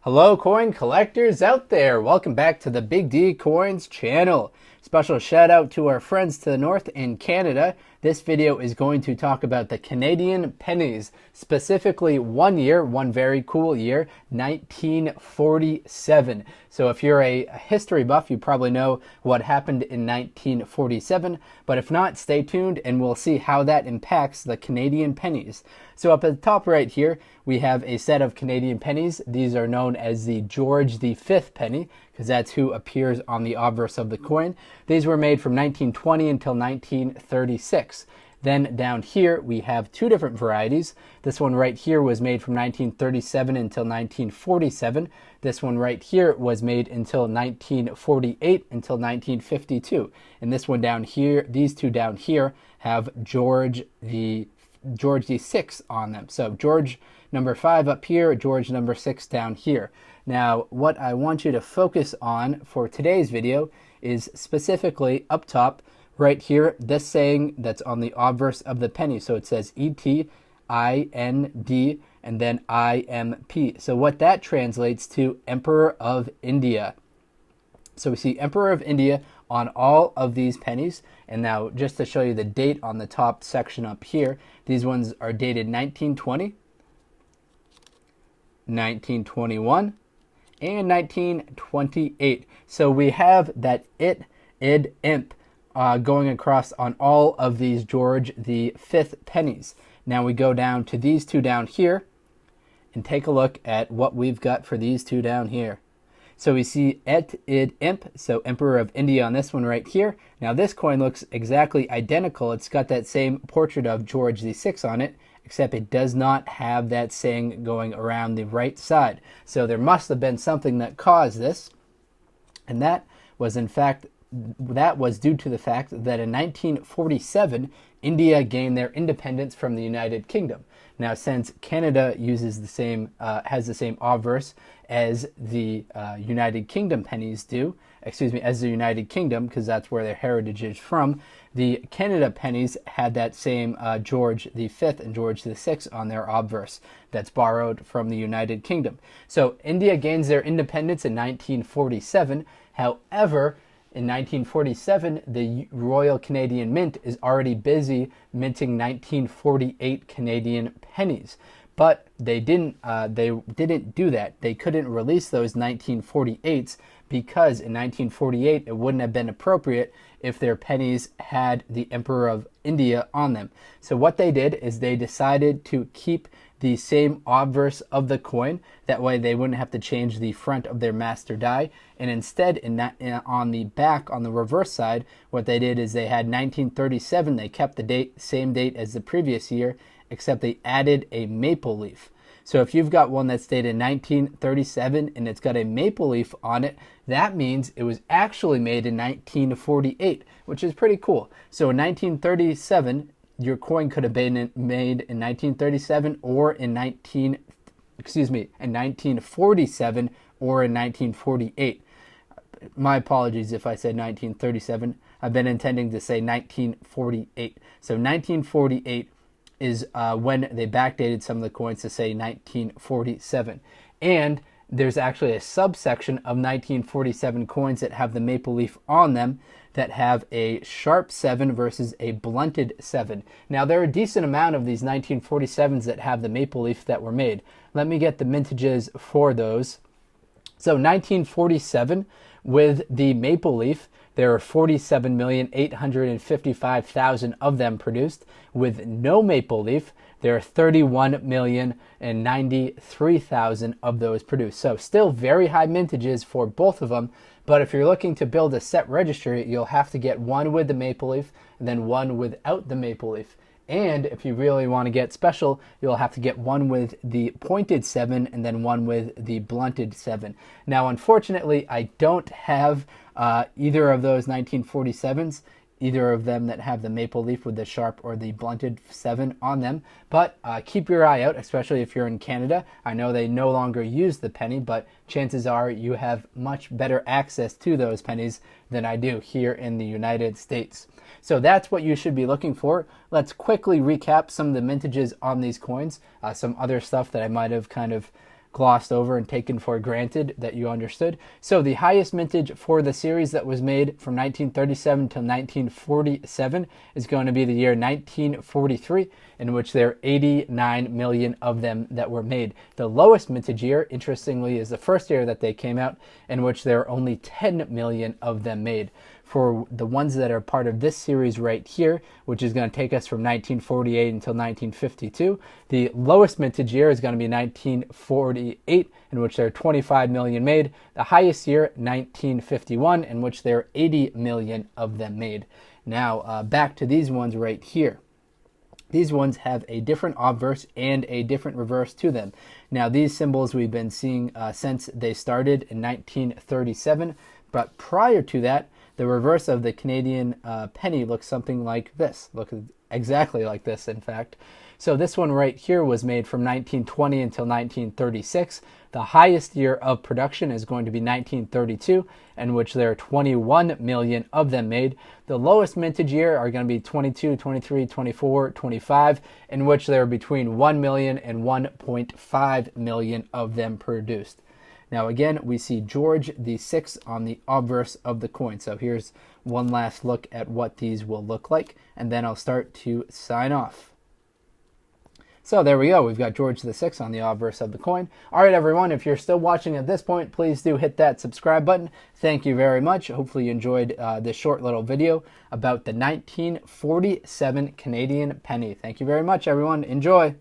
Hello coin collectors out there, welcome back to the Big D Coins channel. Special shout out to our friends to the north in Canada. This video is going to talk about the Canadian pennies, specifically one year, one very cool year, 1947. So if you're a history buff, you probably know what happened in 1947, but if not, stay tuned and we'll see how that impacts the Canadian pennies. So up at the top right here, we have a set of Canadian pennies. These are known as the George V penny, because that's who appears on the obverse of the coin. These were made from 1920 until 1936. Then down here, we have two different varieties. This one right here was made from 1937 until 1947. This one right here was made until 1948 until 1952. And this one down here, these two down here have George VI on them. So George number 5 up here, George number 6 down here. Now, what I want you to focus on for today's video is specifically up top, right here, this saying that's on the obverse of the penny. So it says ETIND and then IMP. So what that translates to, Emperor of India. So we see Emperor of India on all of these pennies. And now just to show you the date on the top section up here, these ones are dated 1920, 1921, and 1928. So we have that IMP going across on all of these George V pennies. Now we go down to these two down here and take a look at what we've got for these two down here. So we see IMP, so Emperor of India on this one right here. Now this coin looks exactly identical. It's got that same portrait of George VI on it, except it does not have that saying going around the right side. So there must have been something that caused this, and that was due to the fact that in 1947, India gained their independence from the United Kingdom. Now, since Canada uses the same, has the same obverse as the United Kingdom pennies do, as the United Kingdom, because that's where their heritage is from, the Canada pennies had that same George V and George VI on their obverse that's borrowed from the United Kingdom. So India gains their independence in 1947. However, in 1947, the Royal Canadian Mint is already busy minting 1948 Canadian pennies. But they didn't do that. They couldn't release those 1948s because in 1948 it wouldn't have been appropriate if their pennies had the Emperor of India on them. So what they did is they decided to keep the same obverse of the coin. That way they wouldn't have to change the front of their master die. And instead, on the back, on the reverse side, what they did is they had 1937. They kept the same date as the previous year, except they added a maple leaf. So if you've got one that's dated 1937 and it's got a maple leaf on it, that means it was actually made in 1948, which is pretty cool. So in 1937, your coin could have been made in 1937 or in 1947 or in 1948. My apologies if I said 1937. I've been intending to say 1948. So 1948 is when they backdated some of the coins to say 1947. And there's actually a subsection of 1947 coins that have the maple leaf on them that have a sharp 7 versus a blunted 7. Now, there are a decent amount of these 1947s that have the maple leaf that were made. Let me get the mintages for those. So 1947 with the maple leaf, there are 47,855,000 of them produced. With no maple leaf, there are 31,093,000 of those produced. So still very high mintages for both of them. But if you're looking to build a set registry, you'll have to get one with the maple leaf and then one without the maple leaf. And if you really want to get special, you'll have to get one with the pointed 7 and then one with the blunted 7. Now, unfortunately, I don't have either of those 1947s, either of them that have the maple leaf with the sharp or the blunted 7 on them. But keep your eye out, especially if you're in Canada. I know they no longer use the penny, but chances are you have much better access to those pennies than I do here in the United States. So that's what you should be looking for. Let's quickly recap some of the mintages on these coins, some other stuff that I might have kind of glossed over and taken for granted that you understood. So the highest mintage for the series that was made from 1937 to 1947 is going to be the year 1943, in which there are 89 million of them that were made. The lowest mintage year, interestingly, is the first year that they came out, in which there are only 10 million of them made. For the ones that are part of this series right here, which is going to take us from 1948 until 1952, the lowest mintage year is going to be 1948, in which there are 25 million made. The highest year, 1951, in which there are 80 million of them made. Now, back to these ones right here. These ones have a different obverse and a different reverse to them. Now, these symbols we've been seeing since they started in 1937, but prior to that, the reverse of the Canadian penny looks something like this. Look exactly like this, in fact. So this one right here was made from 1920 until 1936. The highest year of production is going to be 1932, in which there are 21 million of them made. The lowest mintage year are going to be 22, 23, 24, 25, in which there are between 1 million and 1.5 million of them produced. Now again, we see George VI on the obverse of the coin. So here's one last look at what these will look like, and then I'll start to sign off. So there we go. We've got George VI on the obverse of the coin. All right, everyone, if you're still watching at this point, please do hit that subscribe button. Thank you very much. Hopefully you enjoyed this short little video about the 1947 Canadian penny. Thank you very much, everyone. Enjoy.